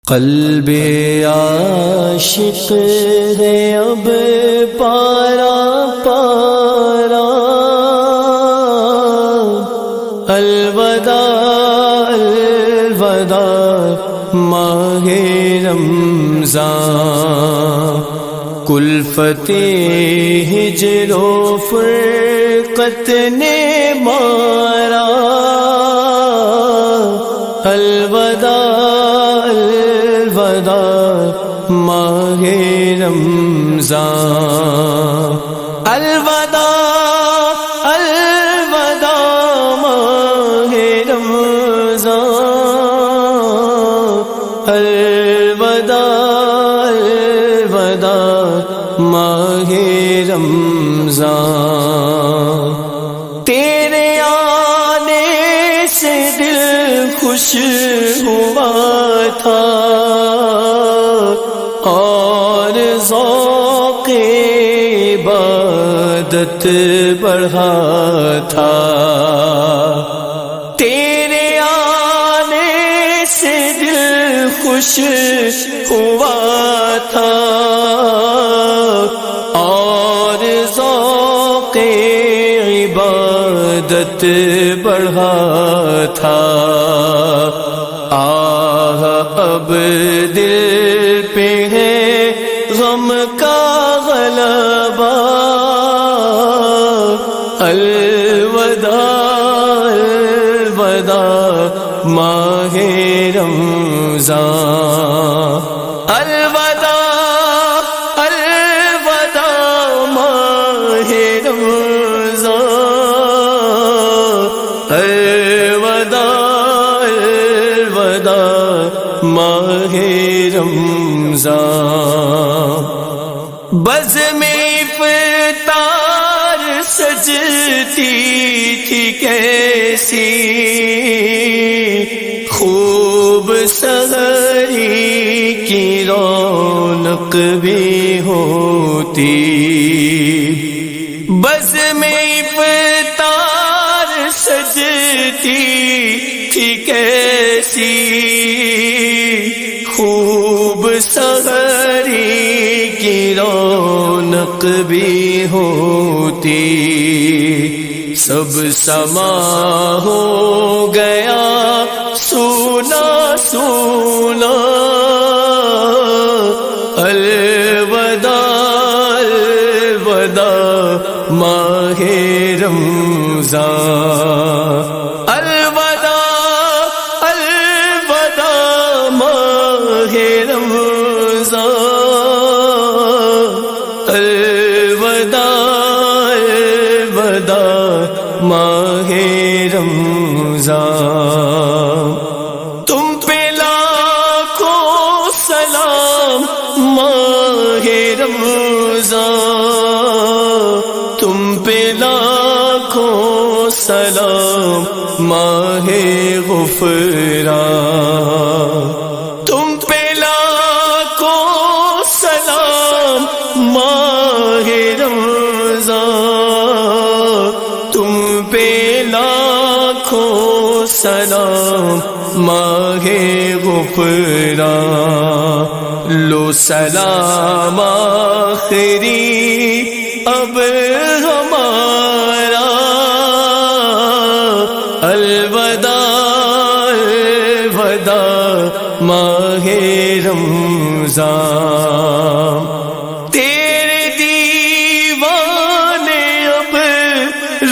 قلب عاشق ہے اب پارا پارا، الوداع الوداع ماہ رمضان، کلفت ہجر و فرقت نے مارا، الوداع الوداع ماہ رمضان، الوداع الوداع ماہ رمضان، الوداع الوداع ماہ رمضان، تیرے آنے سے دل خوش ہوا تھا اور ذوق عبادت بڑھا تھا، تیرے آنے سے دل خوش ہوا تھا اور ذوق عبادت بڑھا تھا، آہ اب دل پہ ہے غم کا غلبہ، الوداع الوداع ماہ رمضان، الوداع الوداع ماہ رمضان، الوداع الوداع ماہ رمضان، بزم افطار سجتی تھی کیسی، خوب سحری کی رونق بھی ہوتی، بزم افطار سجتی تھی کیسی، خوب سحری کی رونق بھی ہوتی، سب سما ہو گیا سونا سونا، الوداع الوداع ماہ رمضان، الوداع الوداع ماہ رمضان، الوداع الوداع ماہ رمضان، تم پہ لاکھوں سلام ماہ رمضان، تم پہ لاکھوں سلام ماہ غفران، تم پہ لاکھوں سلام ماہ رمضان، تم پہ لاکھوں سلام ماہ غفران، لو سلام آخری اب ہمارا، الوداع الوداع ماہ رمضان، تیرے دیوانے اب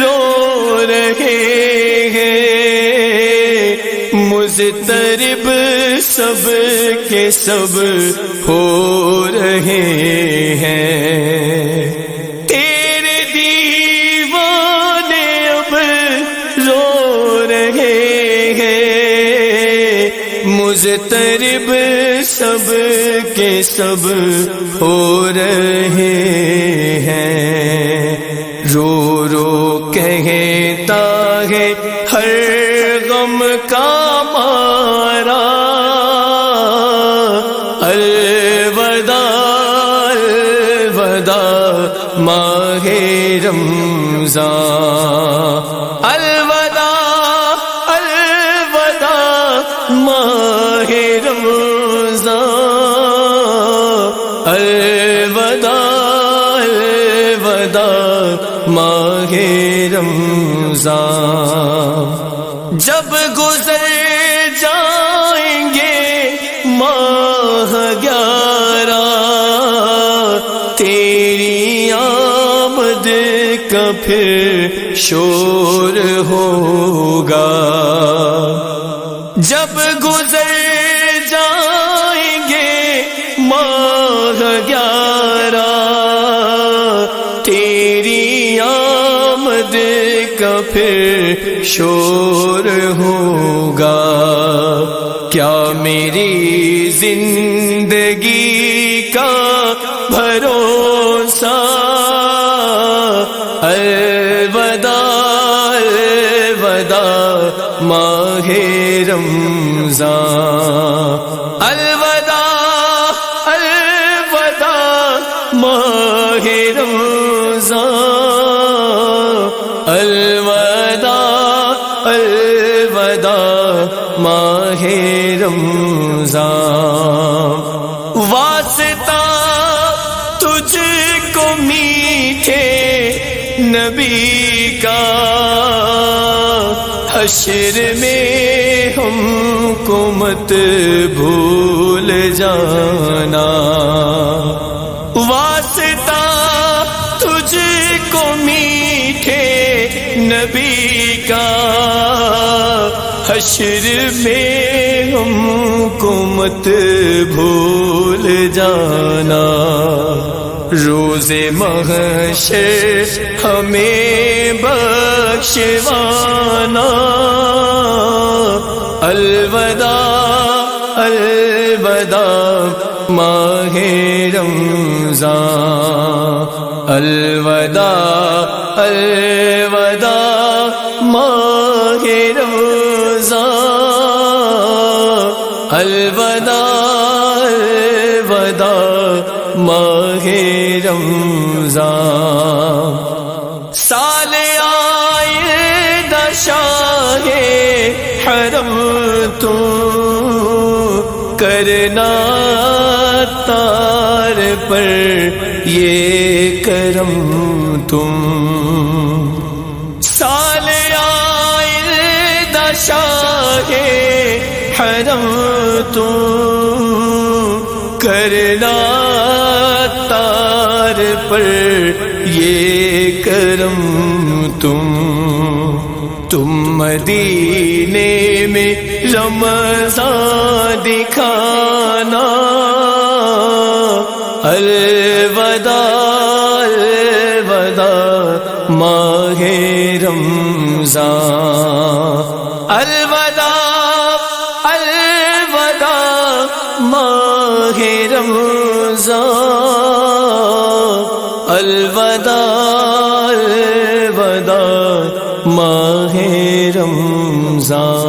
رو رہے ہیں، مضطرب سب کے سب ہو رہے ہیں، تیرے دیوانے اب رو رہے ہیں، مضطرب سب کے سب ہو رہے ہیں، رو رو کہتا ہے ہر غم کا مارا، الوداع الوداع ماہ رمضان، الوداع الوداع ماہ رمضان، الوداع الوداع ماہ رمضان، جب گزر جائیں گے ماہ 11 تیری آمد کا پھر شور ہوگا، جب گزر جائیں گے ماہ 11 تیری آمد کا پھر شور ہوگا، کیا میری زندگی کا بھروسہ الوداع الوداع ماہ رمضان، الوداع الوداع ماہ رمضان، الوداع الوداع ماہ رمضان، واسطہ تجھ کو میٹھے نبی کا، حشر میں ہم کو مت بھول جانا، واسطہ تجھ کو میٹھے نبی کا، حشر میں ہم کو مت بھول جانا، روز محشر ہمیں بخشوانا، الوداع الوداع ماہ رمضان، الوداع الوداع ماہ رمضان، الوداع الوداع ماہ رمضان، سال آئندہ شاہ حرم تو کرنا تار پر یہ کرم تم، سال آئندہ شاہ حرم تو کرنا تار پر یہ کرم تم مدینے میں رمضان دکھانا، الوداع الوداع ماہ رمضان، الوداع الوداع ماہ رمضان، الوداع الوداع ماہ رمضان۔